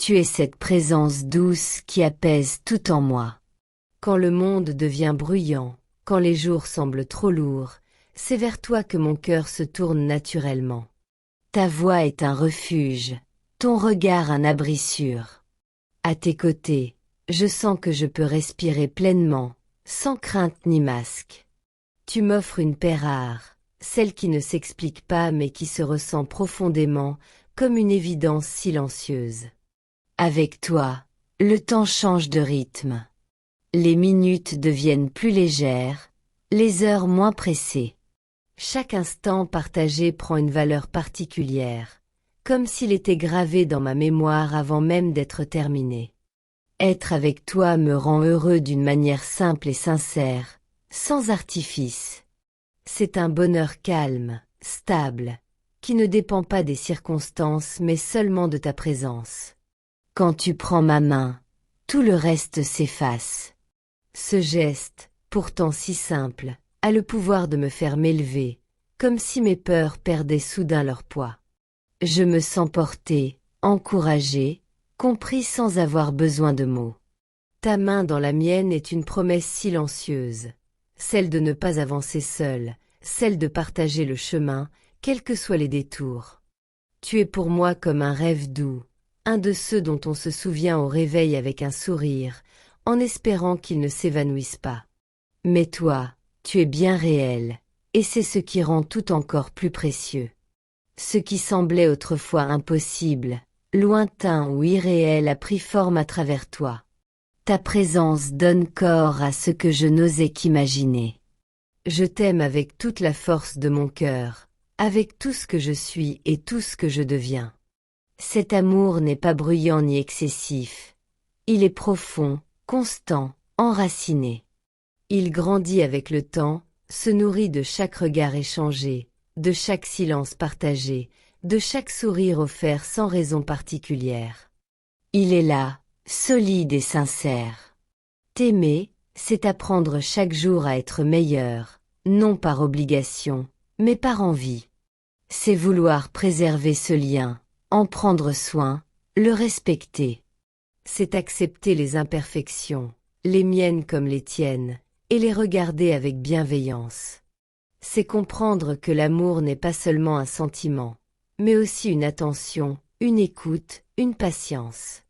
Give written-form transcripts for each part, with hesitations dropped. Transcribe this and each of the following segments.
Tu es cette présence douce qui apaise tout en moi. Quand le monde devient bruyant, quand les jours semblent trop lourds, c'est vers toi que mon cœur se tourne naturellement. Ta voix est un refuge, ton regard un abri sûr. À tes côtés, je sens que je peux respirer pleinement, sans crainte ni masque. Tu m'offres une paix rare, celle qui ne s'explique pas mais qui se ressent profondément, comme une évidence silencieuse. Avec toi, le temps change de rythme. Les minutes deviennent plus légères, les heures moins pressées. Chaque instant partagé prend une valeur particulière, comme s'il était gravé dans ma mémoire avant même d'être terminé. Être avec toi me rend heureux d'une manière simple et sincère, sans artifice. C'est un bonheur calme, stable, qui ne dépend pas des circonstances mais seulement de ta présence. Quand tu prends ma main, tout le reste s'efface. Ce geste, pourtant si simple, a le pouvoir de me faire m'élever, comme si mes peurs perdaient soudain leur poids. Je me sens porté, encouragé, compris sans avoir besoin de mots. Ta main dans la mienne est une promesse silencieuse, celle de ne pas avancer seul, celle de partager le chemin, quels que soient les détours. Tu es pour moi comme un rêve doux, un de ceux dont on se souvient au réveil avec un sourire, en espérant qu'il ne s'évanouisse pas. Mais toi, tu es bien réel, et c'est ce qui rend tout encore plus précieux. Ce qui semblait autrefois impossible, lointain ou irréel a pris forme à travers toi. Ta présence donne corps à ce que je n'osais qu'imaginer. Je t'aime avec toute la force de mon cœur, avec tout ce que je suis et tout ce que je deviens. Cet amour n'est pas bruyant ni excessif. Il est profond, constant, enraciné. Il grandit avec le temps, se nourrit de chaque regard échangé, de chaque silence partagé, de chaque sourire offert sans raison particulière. Il est là, solide et sincère. T'aimer, c'est apprendre chaque jour à être meilleur, non par obligation, mais par envie. C'est vouloir préserver ce lien, en prendre soin, le respecter. C'est accepter les imperfections, les miennes comme les tiennes, et les regarder avec bienveillance. C'est comprendre que l'amour n'est pas seulement un sentiment, mais aussi une attention, une écoute, une patience.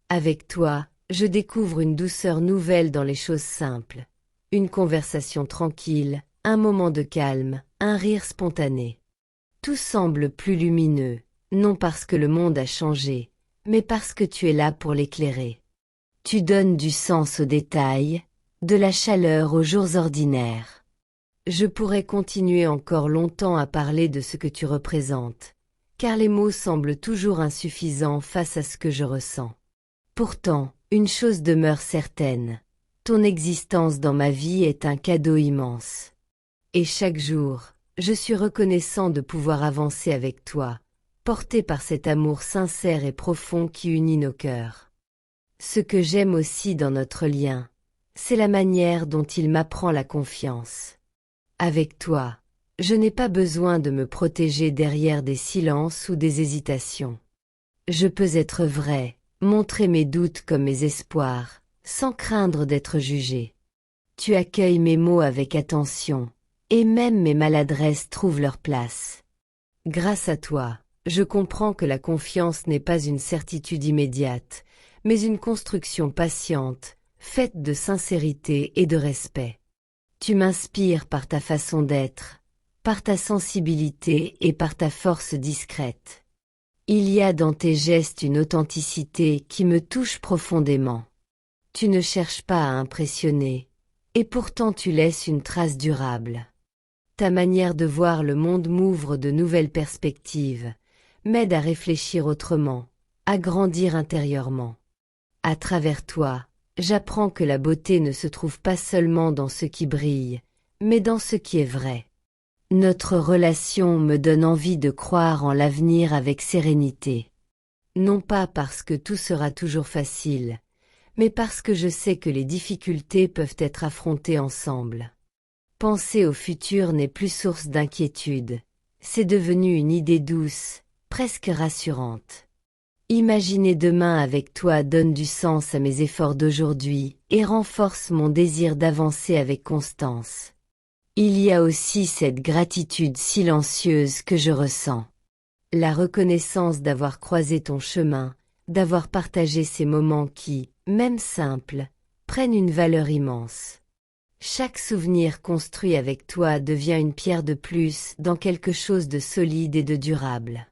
Avec toi, je découvre une douceur nouvelle dans les choses simples, une conversation tranquille, un moment de calme, un rire spontané. Tout semble plus lumineux, non parce que le monde a changé, mais parce que tu es là pour l'éclairer. Tu donnes du sens aux détails, de la chaleur aux jours ordinaires. Je pourrais continuer encore longtemps à parler de ce que tu représentes, car les mots semblent toujours insuffisants face à ce que je ressens. Pourtant, une chose demeure certaine, ton existence dans ma vie est un cadeau immense. Et chaque jour, je suis reconnaissant de pouvoir avancer avec toi, porté par cet amour sincère et profond qui unit nos cœurs. Ce que j'aime aussi dans notre lien, c'est la manière dont il m'apprend la confiance. Avec toi, je n'ai pas besoin de me protéger derrière des silences ou des hésitations. Je peux être vrai, montrer mes doutes comme mes espoirs, sans craindre d'être jugé. Tu accueilles mes mots avec attention, et même mes maladresses trouvent leur place. Grâce à toi, je comprends que la confiance n'est pas une certitude immédiate, mais une construction patiente, faite de sincérité et de respect. Tu m'inspires par ta façon d'être, par ta sensibilité et par ta force discrète. Il y a dans tes gestes une authenticité qui me touche profondément. Tu ne cherches pas à impressionner, et pourtant tu laisses une trace durable. Ta manière de voir le monde m'ouvre de nouvelles perspectives, m'aide à réfléchir autrement, à grandir intérieurement. À travers toi, j'apprends que la beauté ne se trouve pas seulement dans ce qui brille, mais dans ce qui est vrai. Notre relation me donne envie de croire en l'avenir avec sérénité. Non pas parce que tout sera toujours facile, mais parce que je sais que les difficultés peuvent être affrontées ensemble. Penser au futur n'est plus source d'inquiétude, c'est devenu une idée douce, presque rassurante. Imaginer demain avec toi donne du sens à mes efforts d'aujourd'hui et renforce mon désir d'avancer avec constance. Il y a aussi cette gratitude silencieuse que je ressens. La reconnaissance d'avoir croisé ton chemin, d'avoir partagé ces moments qui, même simples, prennent une valeur immense. Chaque souvenir construit avec toi devient une pierre de plus dans quelque chose de solide et de durable.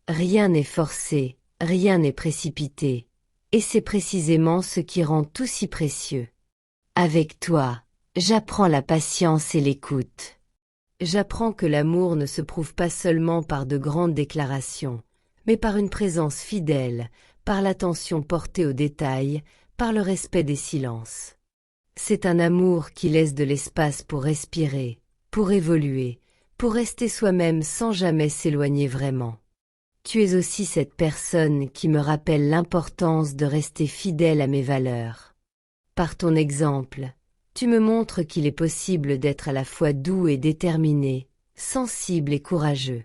Rien n'est forcé, rien n'est précipité, et c'est précisément ce qui rend tout si précieux. Avec toi, j'apprends la patience et l'écoute. J'apprends que l'amour ne se prouve pas seulement par de grandes déclarations, mais par une présence fidèle, par l'attention portée aux détails, par le respect des silences. C'est un amour qui laisse de l'espace pour respirer, pour évoluer, pour rester soi-même sans jamais s'éloigner vraiment. Tu es aussi cette personne qui me rappelle l'importance de rester fidèle à mes valeurs. Par ton exemple, tu me montres qu'il est possible d'être à la fois doux et déterminé, sensible et courageux.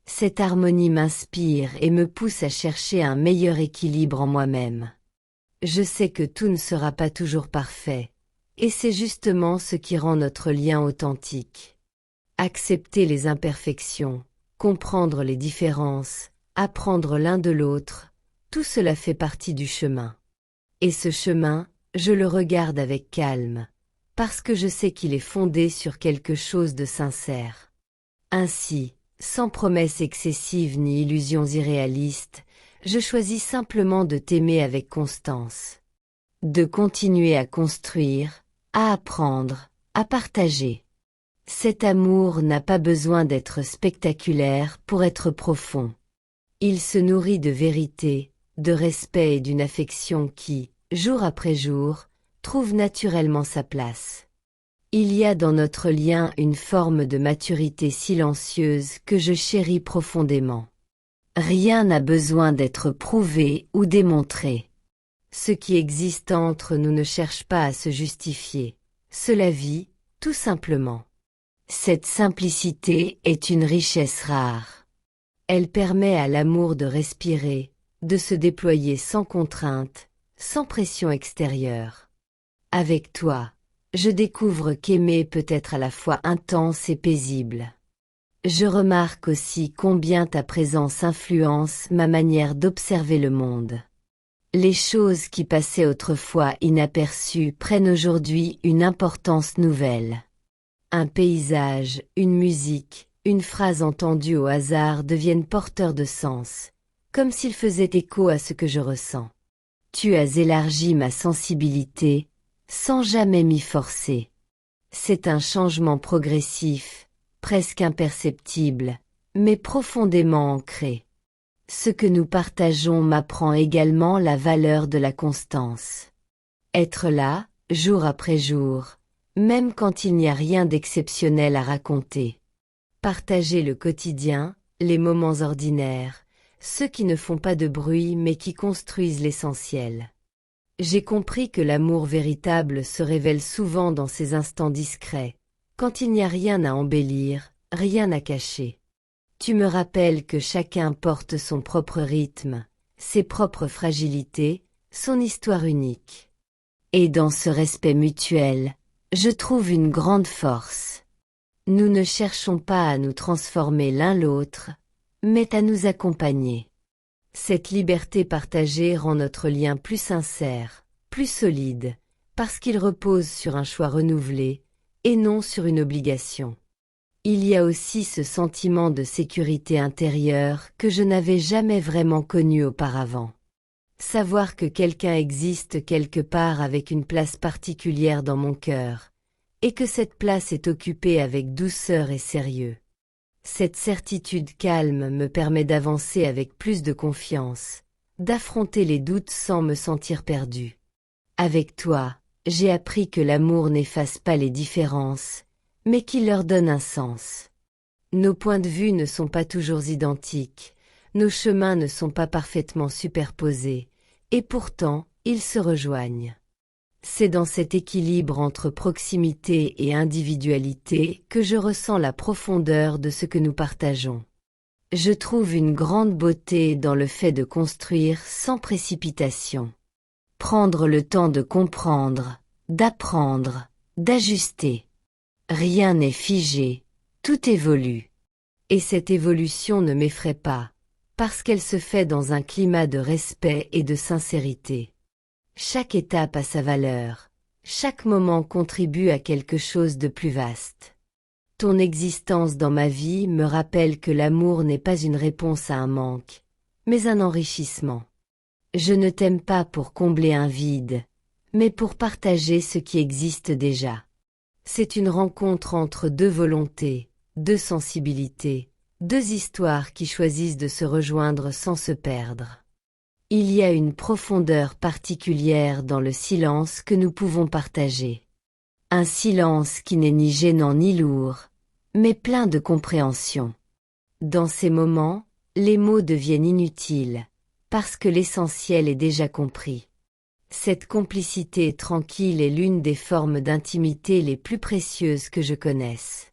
Cette harmonie m'inspire et me pousse à chercher un meilleur équilibre en moi-même. Je sais que tout ne sera pas toujours parfait, et c'est justement ce qui rend notre lien authentique. Accepter les imperfections, comprendre les différences, apprendre l'un de l'autre, tout cela fait partie du chemin. Et ce chemin, je le regarde avec calme, parce que je sais qu'il est fondé sur quelque chose de sincère. Ainsi, sans promesses excessives ni illusions irréalistes, je choisis simplement de t'aimer avec constance. De continuer à construire, à apprendre, à partager. Cet amour n'a pas besoin d'être spectaculaire pour être profond. Il se nourrit de vérité, de respect et d'une affection qui, jour après jour, trouve naturellement sa place. Il y a dans notre lien une forme de maturité silencieuse que je chéris profondément. Rien n'a besoin d'être prouvé ou démontré. Ce qui existe entre nous ne cherche pas à se justifier, cela vit, tout simplement. Cette simplicité est une richesse rare. Elle permet à l'amour de respirer, de se déployer sans contrainte, sans pression extérieure. Avec toi, je découvre qu'aimer peut être à la fois intense et paisible. Je remarque aussi combien ta présence influence ma manière d'observer le monde. Les choses qui passaient autrefois inaperçues prennent aujourd'hui une importance nouvelle. Un paysage, une musique, une phrase entendue au hasard deviennent porteurs de sens, comme s'ils faisaient écho à ce que je ressens. Tu as élargi ma sensibilité, sans jamais m'y forcer. C'est un changement progressif, presque imperceptible, mais profondément ancré. Ce que nous partageons m'apprend également la valeur de la constance. Être là, jour après jour, même quand il n'y a rien d'exceptionnel à raconter. Partager le quotidien, les moments ordinaires, ceux qui ne font pas de bruit mais qui construisent l'essentiel. J'ai compris que l'amour véritable se révèle souvent dans ces instants discrets, quand il n'y a rien à embellir, rien à cacher. Tu me rappelles que chacun porte son propre rythme, ses propres fragilités, son histoire unique. Et dans ce respect mutuel, je trouve une grande force. Nous ne cherchons pas à nous transformer l'un l'autre, mais à nous accompagner. Cette liberté partagée rend notre lien plus sincère, plus solide, parce qu'il repose sur un choix renouvelé, et non sur une obligation. Il y a aussi ce sentiment de sécurité intérieure que je n'avais jamais vraiment connu auparavant. Savoir que quelqu'un existe quelque part avec une place particulière dans mon cœur, et que cette place est occupée avec douceur et sérieux. Cette certitude calme me permet d'avancer avec plus de confiance, d'affronter les doutes sans me sentir perdu. Avec toi, j'ai appris que l'amour n'efface pas les différences, mais qu'il leur donne un sens. Nos points de vue ne sont pas toujours identiques, nos chemins ne sont pas parfaitement superposés, et pourtant, ils se rejoignent. C'est dans cet équilibre entre proximité et individualité que je ressens la profondeur de ce que nous partageons. Je trouve une grande beauté dans le fait de construire sans précipitation. Prendre le temps de comprendre, d'apprendre, d'ajuster. Rien n'est figé, tout évolue. Et cette évolution ne m'effraie pas, parce qu'elle se fait dans un climat de respect et de sincérité. Chaque étape a sa valeur, chaque moment contribue à quelque chose de plus vaste. Ton existence dans ma vie me rappelle que l'amour n'est pas une réponse à un manque, mais un enrichissement. Je ne t'aime pas pour combler un vide, mais pour partager ce qui existe déjà. C'est une rencontre entre deux volontés, deux sensibilités, deux histoires qui choisissent de se rejoindre sans se perdre. Il y a une profondeur particulière dans le silence que nous pouvons partager. Un silence qui n'est ni gênant ni lourd, mais plein de compréhension. Dans ces moments, les mots deviennent inutiles, parce que l'essentiel est déjà compris. Cette complicité tranquille est l'une des formes d'intimité les plus précieuses que je connaisse.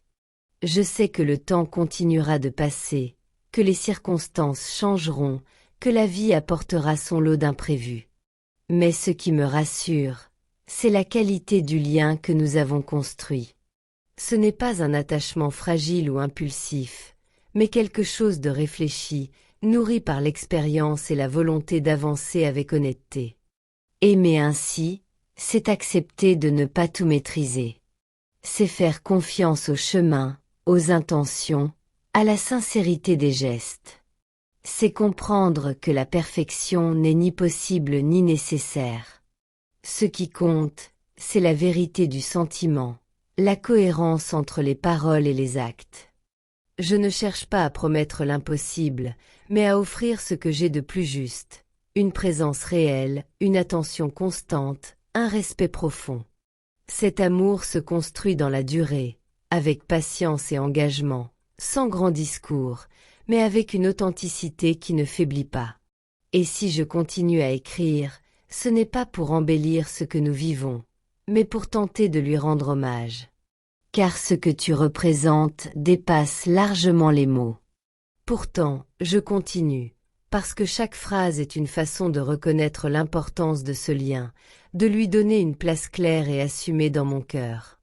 Je sais que le temps continuera de passer, que les circonstances changeront, que la vie apportera son lot d'imprévus. Mais ce qui me rassure, c'est la qualité du lien que nous avons construit. Ce n'est pas un attachement fragile ou impulsif, mais quelque chose de réfléchi, nourri par l'expérience et la volonté d'avancer avec honnêteté. Aimer ainsi, c'est accepter de ne pas tout maîtriser. C'est faire confiance au chemin, aux intentions, à la sincérité des gestes. C'est comprendre que la perfection n'est ni possible ni nécessaire. Ce qui compte, c'est la vérité du sentiment, la cohérence entre les paroles et les actes. Je ne cherche pas à promettre l'impossible, mais à offrir ce que j'ai de plus juste, une présence réelle, une attention constante, un respect profond. Cet amour se construit dans la durée, avec patience et engagement, sans grand discours, mais avec une authenticité qui ne faiblit pas. Et si je continue à écrire, ce n'est pas pour embellir ce que nous vivons, mais pour tenter de lui rendre hommage. Car ce que tu représentes dépasse largement les mots. Pourtant, je continue, parce que chaque phrase est une façon de reconnaître l'importance de ce lien, de lui donner une place claire et assumée dans mon cœur.